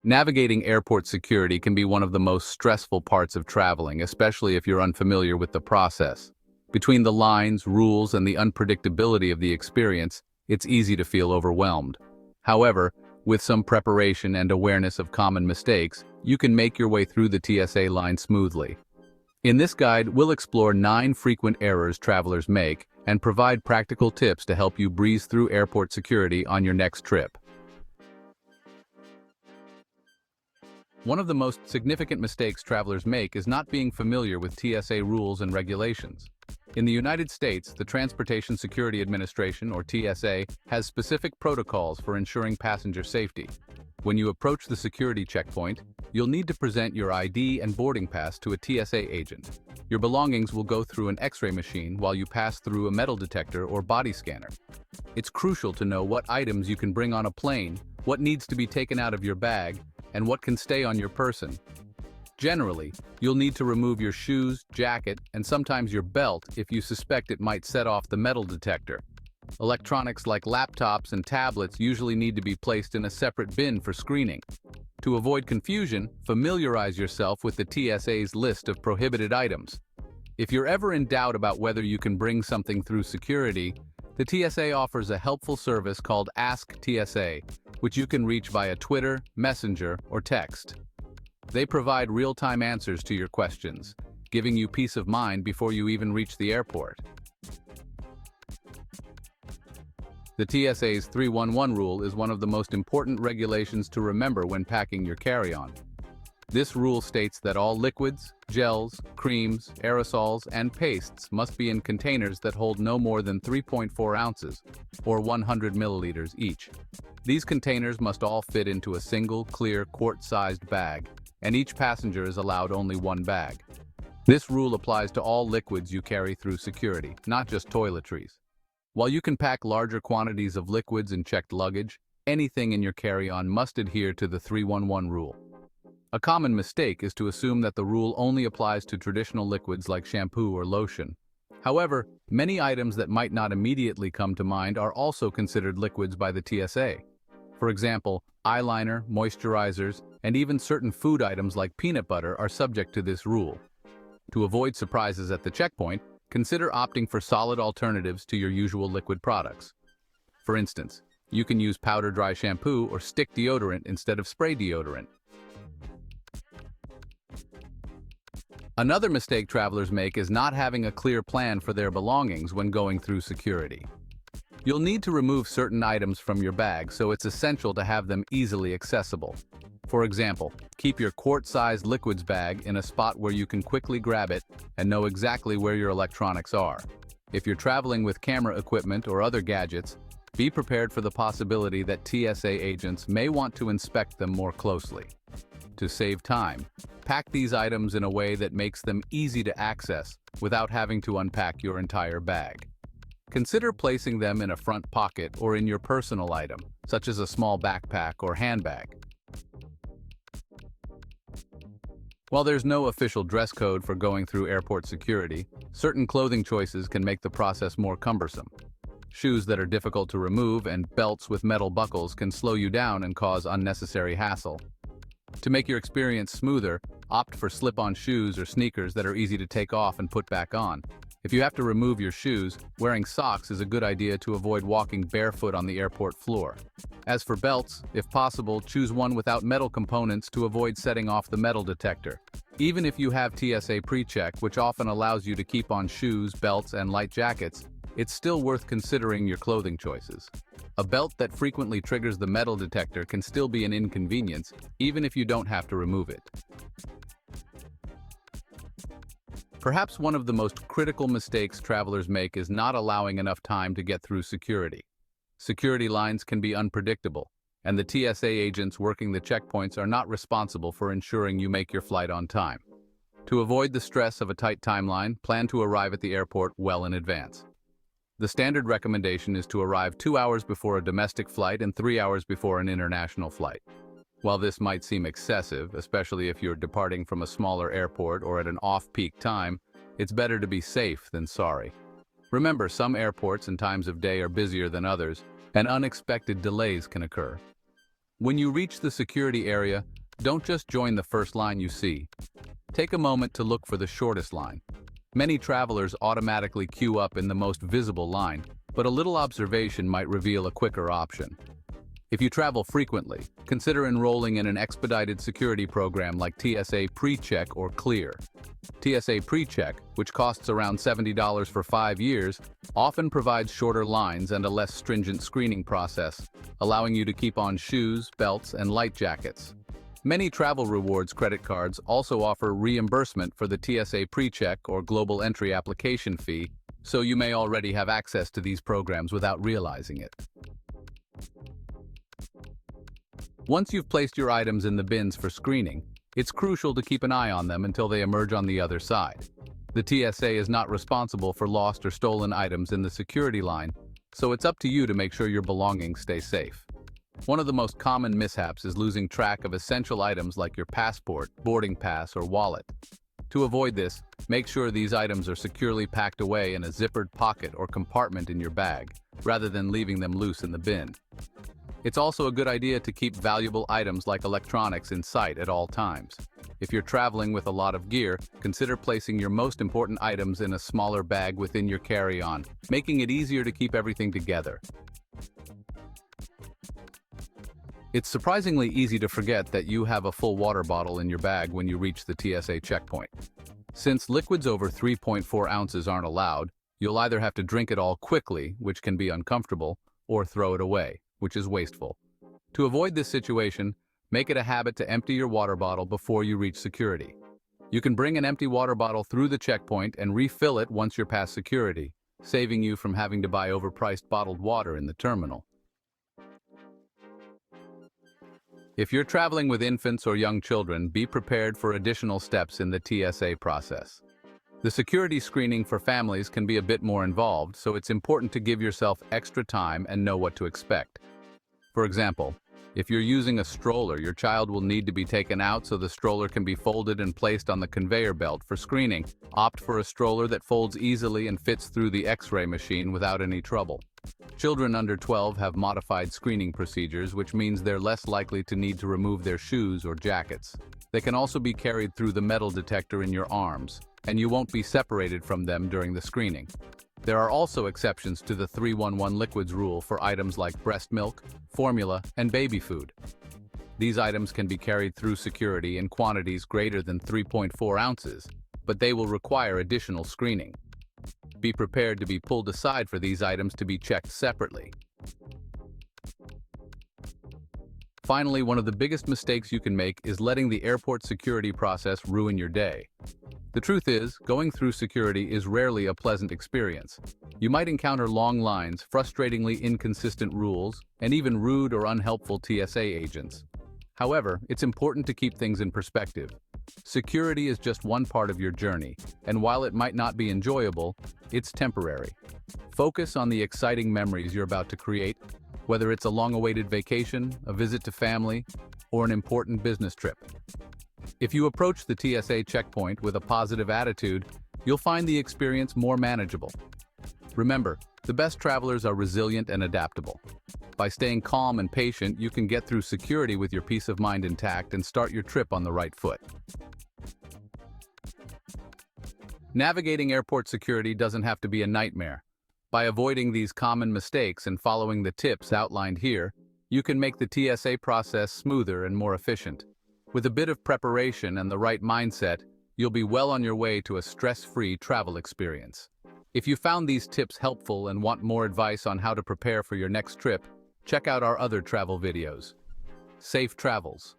Navigating airport security can be one of the most stressful parts of traveling, especially if you're unfamiliar with the process. Between the lines, rules, and the unpredictability of the experience, it's easy to feel overwhelmed. However, with some preparation and awareness of common mistakes, you can make your way through the TSA line smoothly. In this guide, we'll explore 9 frequent errors travelers make and provide practical tips to help you breeze through airport security on your next trip. One of the most significant mistakes travelers make is not being familiar with TSA rules and regulations. In the United States, the Transportation Security Administration, or TSA, has specific protocols for ensuring passenger safety. When you approach the security checkpoint, you'll need to present your ID and boarding pass to a TSA agent. Your belongings will go through an X-ray machine while you pass through a metal detector or body scanner. It's crucial to know what items you can bring on a plane, what needs to be taken out of your bag, and what can stay on your person. Generally, you'll need to remove your shoes, jacket, and sometimes your belt if you suspect it might set off the metal detector. Electronics like laptops and tablets usually need to be placed in a separate bin for screening. To avoid confusion, familiarize yourself with the TSA's list of prohibited items. If you're ever in doubt about whether you can bring something through security, the TSA offers a helpful service called Ask TSA, which you can reach via Twitter, Messenger, or text. They provide real-time answers to your questions, giving you peace of mind before you even reach the airport. The TSA's 311 rule is one of the most important regulations to remember when packing your carry-on. This rule states that all liquids, gels, creams, aerosols, and pastes must be in containers that hold no more than 3.4 ounces, or 100 milliliters each. These containers must all fit into a single, clear, quart-sized bag, and each passenger is allowed only one bag. This rule applies to all liquids you carry through security, not just toiletries. While you can pack larger quantities of liquids in checked luggage, anything in your carry-on must adhere to the 311 rule. A common mistake is to assume that the rule only applies to traditional liquids like shampoo or lotion. However, many items that might not immediately come to mind are also considered liquids by the TSA. For example, eyeliner, moisturizers, and even certain food items like peanut butter are subject to this rule. To avoid surprises at the checkpoint, consider opting for solid alternatives to your usual liquid products. For instance, you can use powder dry shampoo or stick deodorant instead of spray deodorant. Another mistake travelers make is not having a clear plan for their belongings when going through security. You'll need to remove certain items from your bag, so it's essential to have them easily accessible. For example, keep your quart-sized liquids bag in a spot where you can quickly grab it and know exactly where your electronics are. If you're traveling with camera equipment or other gadgets, be prepared for the possibility that TSA agents may want to inspect them more closely. To save time, pack these items in a way that makes them easy to access without having to unpack your entire bag. Consider placing them in a front pocket or in your personal item, such as a small backpack or handbag. While there's no official dress code for going through airport security, certain clothing choices can make the process more cumbersome. Shoes that are difficult to remove and belts with metal buckles can slow you down and cause unnecessary hassle. To make your experience smoother, opt for slip-on shoes or sneakers that are easy to take off and put back on. If you have to remove your shoes, wearing socks is a good idea to avoid walking barefoot on the airport floor. As for belts, if possible, choose one without metal components to avoid setting off the metal detector. Even if you have TSA pre-check, which often allows you to keep on shoes, belts, and light jackets, it's still worth considering your clothing choices. A belt that frequently triggers the metal detector can still be an inconvenience, even if you don't have to remove it. Perhaps one of the most critical mistakes travelers make is not allowing enough time to get through security. Security lines can be unpredictable, and the TSA agents working the checkpoints are not responsible for ensuring you make your flight on time. To avoid the stress of a tight timeline, plan to arrive at the airport well in advance. The standard recommendation is to arrive 2 hours before a domestic flight and 3 hours before an international flight. While this might seem excessive, especially if you're departing from a smaller airport or at an off-peak time, it's better to be safe than sorry. Remember, some airports and times of day are busier than others, and unexpected delays can occur. When you reach the security area, don't just join the first line you see. Take a moment to look for the shortest line. Many travelers automatically queue up in the most visible line, but a little observation might reveal a quicker option. If you travel frequently, consider enrolling in an expedited security program like TSA PreCheck or Clear. TSA PreCheck, which costs around $70 for 5 years, often provides shorter lines and a less stringent screening process, allowing you to keep on shoes, belts, and light jackets. Many travel rewards credit cards also offer reimbursement for the TSA PreCheck or Global Entry application fee, so you may already have access to these programs without realizing it. Once you've placed your items in the bins for screening, it's crucial to keep an eye on them until they emerge on the other side. The TSA is not responsible for lost or stolen items in the security line, so it's up to you to make sure your belongings stay safe. One of the most common mishaps is losing track of essential items like your passport, boarding pass, or wallet. To avoid this, make sure these items are securely packed away in a zippered pocket or compartment in your bag, rather than leaving them loose in the bin. It's also a good idea to keep valuable items like electronics in sight at all times. If you're traveling with a lot of gear, consider placing your most important items in a smaller bag within your carry-on, making it easier to keep everything together. It's surprisingly easy to forget that you have a full water bottle in your bag when you reach the TSA checkpoint. Since liquids over 3.4 ounces aren't allowed, you'll either have to drink it all quickly, which can be uncomfortable, or throw it away, which is wasteful. To avoid this situation, make it a habit to empty your water bottle before you reach security. You can bring an empty water bottle through the checkpoint and refill it once you're past security, saving you from having to buy overpriced bottled water in the terminal. If you're traveling with infants or young children, be prepared for additional steps in the TSA process. The security screening for families can be a bit more involved, so it's important to give yourself extra time and know what to expect. For example, if you're using a stroller, your child will need to be taken out so the stroller can be folded and placed on the conveyor belt for screening. Opt for a stroller that folds easily and fits through the X-ray machine without any trouble. Children under 12 have modified screening procedures, which means they're less likely to need to remove their shoes or jackets. They can also be carried through the metal detector in your arms, and you won't be separated from them during the screening. There are also exceptions to the 311 liquids rule for items like breast milk, formula, and baby food. These items can be carried through security in quantities greater than 3.4 ounces, but they will require additional screening. Be prepared to be pulled aside for these items to be checked separately. Finally, one of the biggest mistakes you can make is letting the airport security process ruin your day. The truth is, going through security is rarely a pleasant experience. You might encounter long lines, frustratingly inconsistent rules, and even rude or unhelpful TSA agents. However, it's important to keep things in perspective. Security is just one part of your journey, and while it might not be enjoyable, it's temporary. Focus on the exciting memories you're about to create, whether it's a long-awaited vacation, a visit to family, or an important business trip. If you approach the TSA checkpoint with a positive attitude, you'll find the experience more manageable. Remember, the best travelers are resilient and adaptable. By staying calm and patient, you can get through security with your peace of mind intact and start your trip on the right foot. Navigating airport security doesn't have to be a nightmare. By avoiding these common mistakes and following the tips outlined here, you can make the TSA process smoother and more efficient. With a bit of preparation and the right mindset, you'll be well on your way to a stress-free travel experience. If you found these tips helpful and want more advice on how to prepare for your next trip, check out our other travel videos. Safe travels!